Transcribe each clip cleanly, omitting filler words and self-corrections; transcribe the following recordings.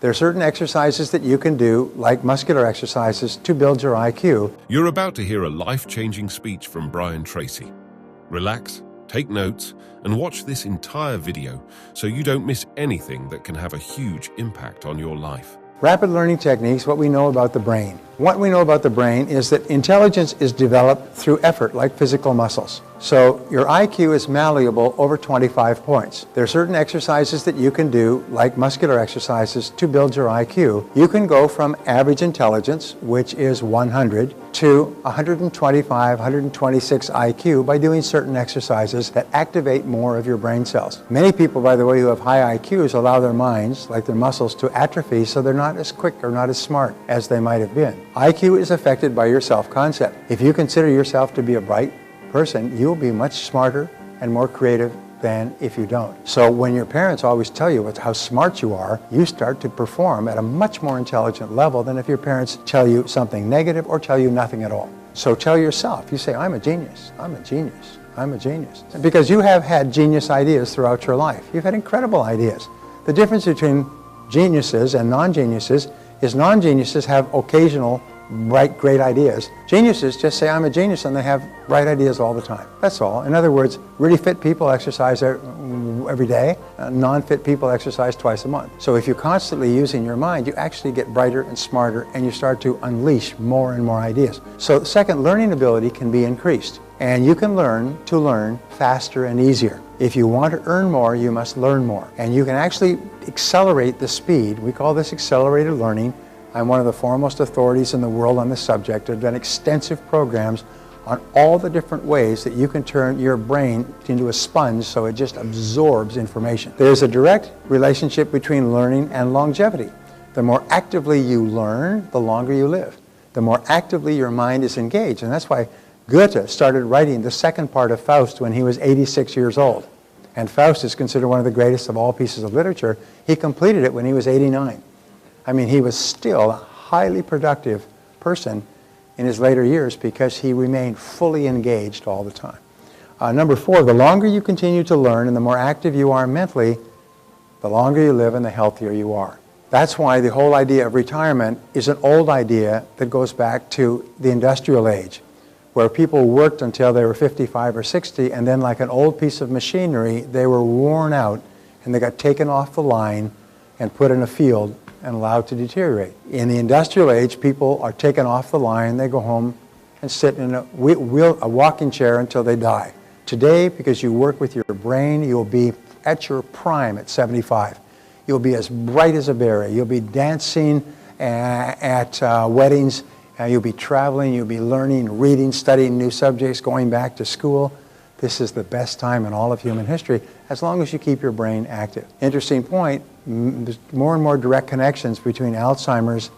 There are certain exercises that you can do, like muscular exercises, to build your IQ. You're about to hear a life-changing speech from Tracy. Relax, take notes, and watch this entire video so you don't miss anything that can have a huge impact on your life. Rapid learning techniques, what we know about the brain. What we know about the brain is that intelligence is developed through effort, like physical muscles. So your IQ is malleable over 25 points. There are certain exercises that you can do, like muscular exercises, to build your IQ. You can go from average intelligence, which is 100, to 125, 126 IQ by doing certain exercises that activate more of your brain cells. Many people, by the way, who have high IQs allow their minds, like their muscles, to atrophy, so they're not as quick or not as smart as they might have been. IQ is affected by your self-concept. If you consider yourself to be a bright person, you'll be much smarter and more creative than if you don't. So when your parents always tell you how smart you are, you start to perform at a much more intelligent level than if your parents tell you something negative or tell you nothing at all. So tell yourself, you say, I'm a genius, I'm a genius, I'm a genius. Because you have had genius ideas throughout your life. You've had incredible ideas. The difference between geniuses and non-geniuses is non-geniuses have occasional bright, great ideas. Geniuses just say, I'm a genius, and they have bright ideas all the time. That's all. In other words, really fit people exercise every day. Non-fit people exercise twice a month. So if you're constantly using your mind, you actually get brighter and smarter, and you start to unleash more and more ideas. So second, learning ability can be increased. And you can learn to learn faster and easier. If you want to earn more, you must learn more. And you can actually accelerate the speed. We call this accelerated learning. I'm one of the foremost authorities in the world on this subject. I've done extensive programs on all the different ways that you can turn your brain into a sponge so it just absorbs information. There's a direct relationship between learning and longevity. The more actively you learn, the longer you live. The more actively your mind is engaged. And that's why Goethe started writing the second part of Faust when he was 86 years old. And Faust is considered one of the greatest of all pieces of literature. He completed it when he was 89. I mean, he was still a highly productive person in his later years because he remained fully engaged all the time. Number 4, the longer you continue to learn and the more active you are mentally, the longer you live and the healthier you are. That's why the whole idea of retirement is an old idea that goes back to the industrial age, where people worked until they were 55 or 60, and then like an old piece of machinery, they were worn out and they got taken off the line and put in a field and allowed to deteriorate. In the industrial age, people are taken off the line, they go home and sit in a walking chair until they die. Today, because you work with your brain, you'll be at your prime at 75. You'll be as bright as a berry. You'll be dancing at weddings. You'll be traveling, you'll be learning, reading, studying new subjects, going back to school. This is the best time in all of human history, as long as you keep your brain active. Interesting point, there's more and more direct connections between Alzheimer's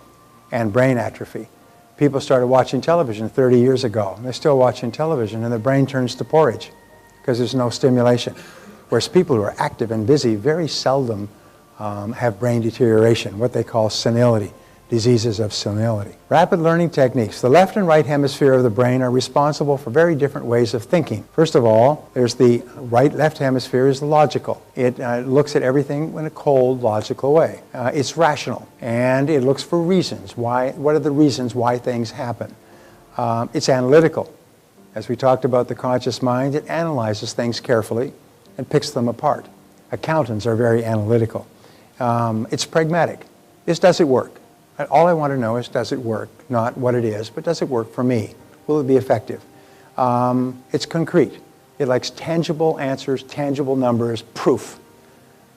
and brain atrophy. People started watching television 30 years ago. They're still watching television, and the brain turns to porridge because there's no stimulation. Whereas people who are active and busy very seldom have brain deterioration, what they call senility. Diseases of senility. Rapid learning techniques. The left and right hemisphere of the brain are responsible for very different ways of thinking. First of all, there's the left hemisphere is logical. It looks at everything in a cold, logical way. It's rational, and it looks for reasons. What are the reasons why things happen? It's analytical. As we talked about the conscious mind, it analyzes things carefully and picks them apart. Accountants are very analytical. It's pragmatic. Does it work? All I want to know is, does it work? Not what it is, but does it work for me? Will it be effective? It's concrete. It likes tangible answers, tangible numbers, proof.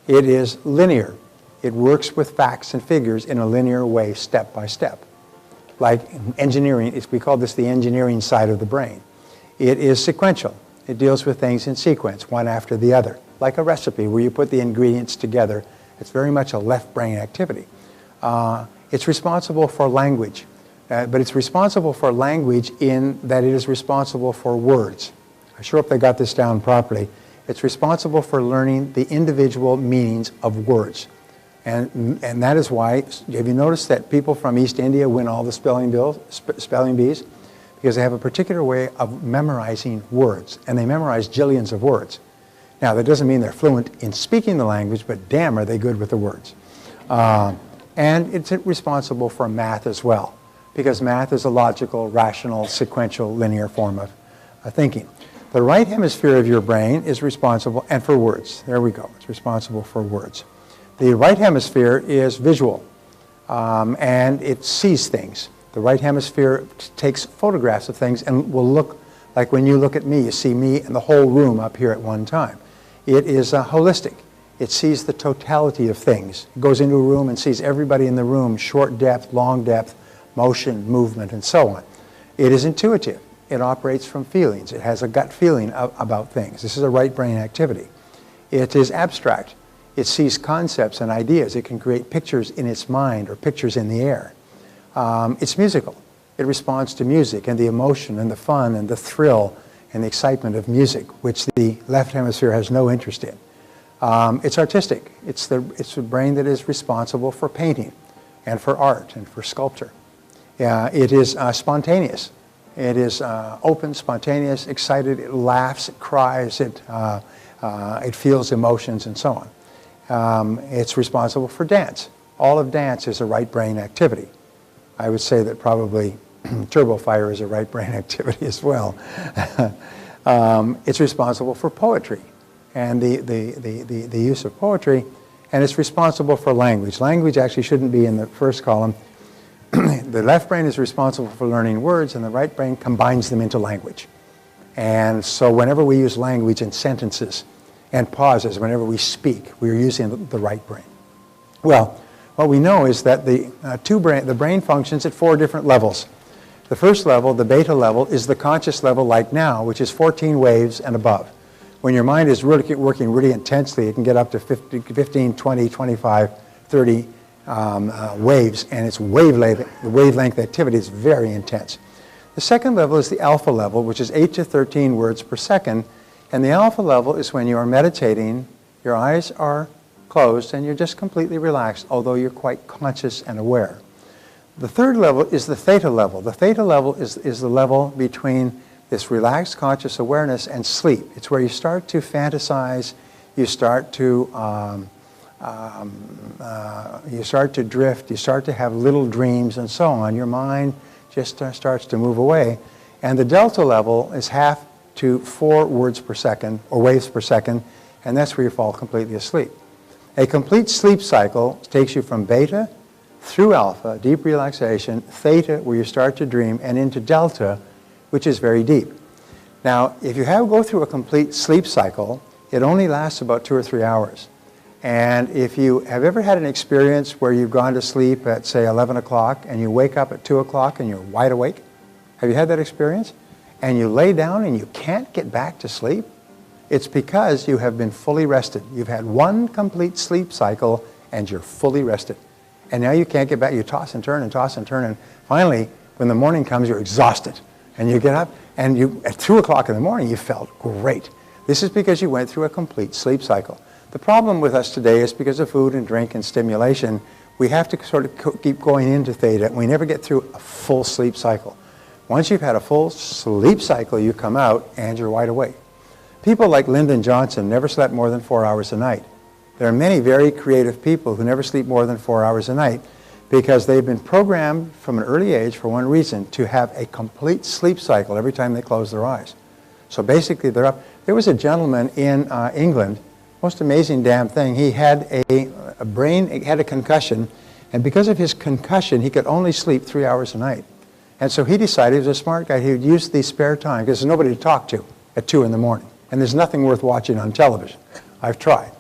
It is linear. It works with facts and figures in a linear way, step by step. Like engineering, we call this the engineering side of the brain. It is sequential. It deals with things in sequence, one after the other. Like a recipe where you put the ingredients together. It's very much a left brain activity. It's responsible for language, but it's responsible for language in that it is responsible for words. I sure hope they got this down properly. It's responsible for learning the individual meanings of words. And that is why, have you noticed that people from East India win all the spelling bees? Because they have a particular way of memorizing words, and they memorize jillions of words. Now, that doesn't mean they're fluent in speaking the language, but damn, are they good with the words. And it's responsible for math as well, because math is a logical, rational, sequential, linear form of thinking. The right hemisphere of your brain is responsible, and for words. There we go. It's responsible for words. The right hemisphere is visual, and it sees things. The right hemisphere takes photographs of things and will look like when you look at me, you see me and the whole room up here at one time. It is holistic. It sees the totality of things. It goes into a room and sees everybody in the room, short depth, long depth, motion, movement, and so on. It is intuitive. It operates from feelings. It has a gut feeling about things. This is a right brain activity. It is abstract. It sees concepts and ideas. It can create pictures in its mind or pictures in the air. It's musical. It responds to music and the emotion and the fun and the thrill and the excitement of music, which the left hemisphere has no interest in. It's artistic. It's the brain that is responsible for painting and for art and for sculpture. It is spontaneous. It is open, spontaneous, excited. It laughs, it cries, it feels emotions, and so on. It's responsible for dance. All of dance is a right brain activity. I would say that probably turbo fire is a right brain activity as well. It's responsible for poetry and the use of poetry, and it's responsible for language. Language actually shouldn't be in the first column. The left brain is responsible for learning words, and the right brain combines them into language. And so whenever we use language in sentences and pauses, whenever we speak, we're using the right brain. Well, what we know is that the brain functions at 4 different levels. The first level, the beta level, is the conscious level like now, which is 14 waves and above. When your mind is really working really intensely, it can get up to 15, 20, 25, 30 waves, and its wavelength activity is very intense. The second level is the alpha level, which is 8 to 13 words per second, and the alpha level is when you are meditating, your eyes are closed, and you're just completely relaxed, although you're quite conscious and aware. The third level is the theta level. The theta level is the level between this relaxed conscious awareness and sleep. It's where you start to fantasize, you start to drift, you start to have little dreams and so on. Your mind just starts to move away. And the delta level is half to 4 words per second, or waves per second, and that's where you fall completely asleep. A complete sleep cycle takes you from beta through alpha, deep relaxation, theta, where you start to dream, and into delta, which is very deep. Now, if you go through a complete sleep cycle, it only lasts about 2 or 3 hours. And if you have ever had an experience where you've gone to sleep at, say, 11 o'clock, and you wake up at 2 o'clock and you're wide awake, have you had that experience? And you lay down and you can't get back to sleep? It's because you have been fully rested. You've had one complete sleep cycle and you're fully rested. And now you can't get back. You toss and turn and toss and turn, and finally, when the morning comes, you're exhausted. And you get up, and at 2 o'clock in the morning, you felt great. This is because you went through a complete sleep cycle. The problem with us today is because of food and drink and stimulation, we have to sort of keep going into theta, and we never get through a full sleep cycle. Once you've had a full sleep cycle, you come out and you're wide awake. People like Lyndon Johnson never slept more than 4 hours a night. There are many very creative people who never sleep more than 4 hours a night because they've been programmed from an early age, for one reason, to have a complete sleep cycle every time they close their eyes. So basically, they're up. There was a gentleman in England, most amazing damn thing. He had he had a concussion, and because of his concussion, he could only sleep 3 hours a night. And so he decided, he was a smart guy, he would use the spare time, because there's nobody to talk to at 2 in the morning. And there's nothing worth watching on television. I've tried.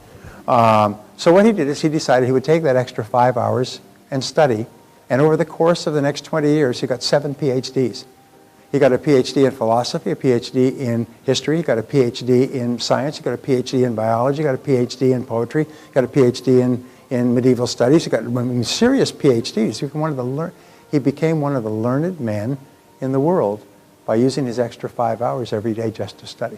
So what he did is he decided he would take that extra 5 hours and study, and over the course of the next 20 years, he got 7 PhDs. He got a PhD in philosophy, a PhD in history, he got a PhD in science, he got a PhD in biology, he got a PhD in poetry, he got a PhD in medieval studies, he got serious PhDs. He became one of the learned men in the world by using his extra 5 hours every day just to study.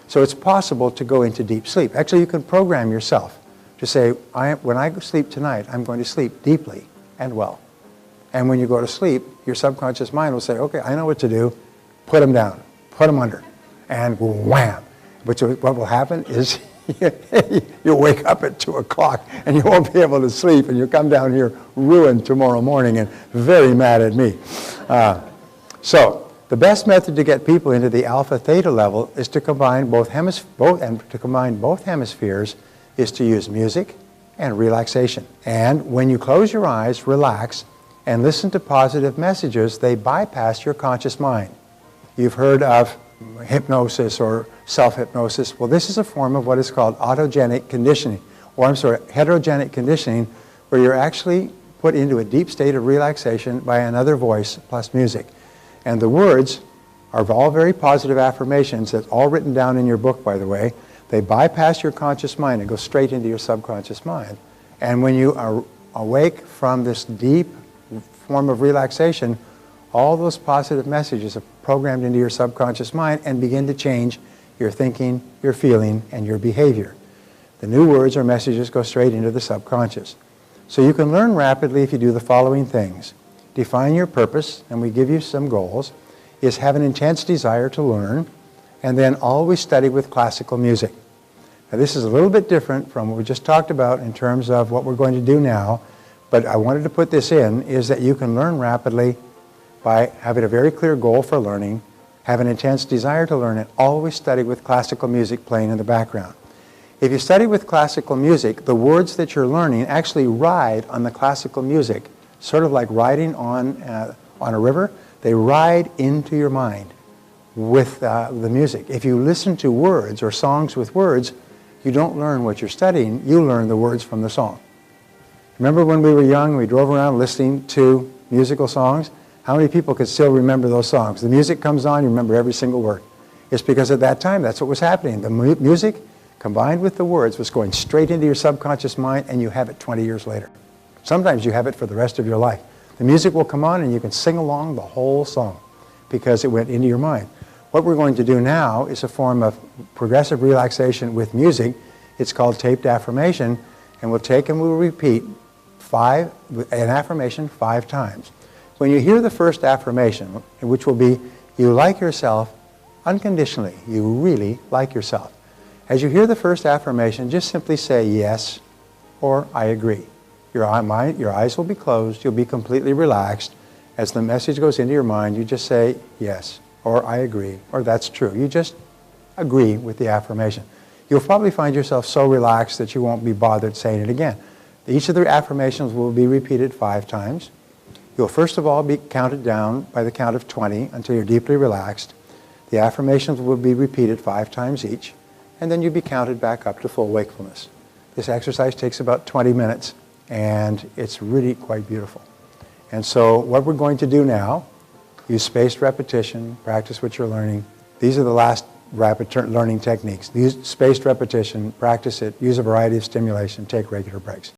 So it's possible to go into deep sleep. Actually, you can program yourself to say, when I sleep tonight, I'm going to sleep deeply and well. And when you go to sleep, your subconscious mind will say, okay, I know what to do. Put them down, put them under, and wham. But what will happen is you'll wake up at 2 o'clock and you won't be able to sleep, and you'll come down here ruined tomorrow morning and very mad at me. So the best method to get people into the alpha theta level is to combine both hemispheres is to use music and relaxation. And when you close your eyes, relax, and listen to positive messages, they bypass your conscious mind. You've heard of hypnosis or self-hypnosis. Well, this is a form of what is called heterogenic conditioning, where you're actually put into a deep state of relaxation by another voice plus music. And the words are all very positive affirmations. That's all written down in your book, by the way. They bypass your conscious mind and go straight into your subconscious mind. And when you are awake from this deep form of relaxation, all those positive messages are programmed into your subconscious mind and begin to change your thinking, your feeling, and your behavior. The new words or messages go straight into the subconscious. So you can learn rapidly if you do the following things. Define your purpose, and we give you some goals, is have an intense desire to learn, and then always study with classical music. Now this is a little bit different from what we just talked about in terms of what we're going to do now, but I wanted to put this in, is that you can learn rapidly by having a very clear goal for learning, have an intense desire to learn, and always study with classical music playing in the background. If you study with classical music, the words that you're learning actually ride on the classical music, sort of like riding on a river. They ride into your mind with the music. If you listen to words or songs with words, you don't learn what you're studying, you learn the words from the song. Remember when we were young, we drove around listening to musical songs? How many people could still remember those songs? The music comes on, you remember every single word. It's because at that time, that's what was happening. The music combined with the words was going straight into your subconscious mind, and you have it 20 years later. Sometimes you have it for the rest of your life. The music will come on and you can sing along the whole song because it went into your mind. What we're going to do now is a form of progressive relaxation with music. It's called taped affirmation, and we'll take and we'll repeat an affirmation 5 times. When you hear the first affirmation, which will be, you like yourself unconditionally, you really like yourself. As you hear the first affirmation, just simply say yes or I agree. Your eyes will be closed, you'll be completely relaxed. As the message goes into your mind, you just say yes, or I agree, or that's true. You just agree with the affirmation. You'll probably find yourself so relaxed that you won't be bothered saying it again. Each of the affirmations will be repeated 5 times. You'll first of all be counted down by the count of 20 until you're deeply relaxed. The affirmations will be repeated 5 times each, and then you'll be counted back up to full wakefulness. This exercise takes about 20 minutes. And it's really quite beautiful. And so what we're going to do now, use spaced repetition, practice what you're learning. These are the last rapid learning techniques. Use spaced repetition, practice it, use a variety of stimulation, take regular breaks.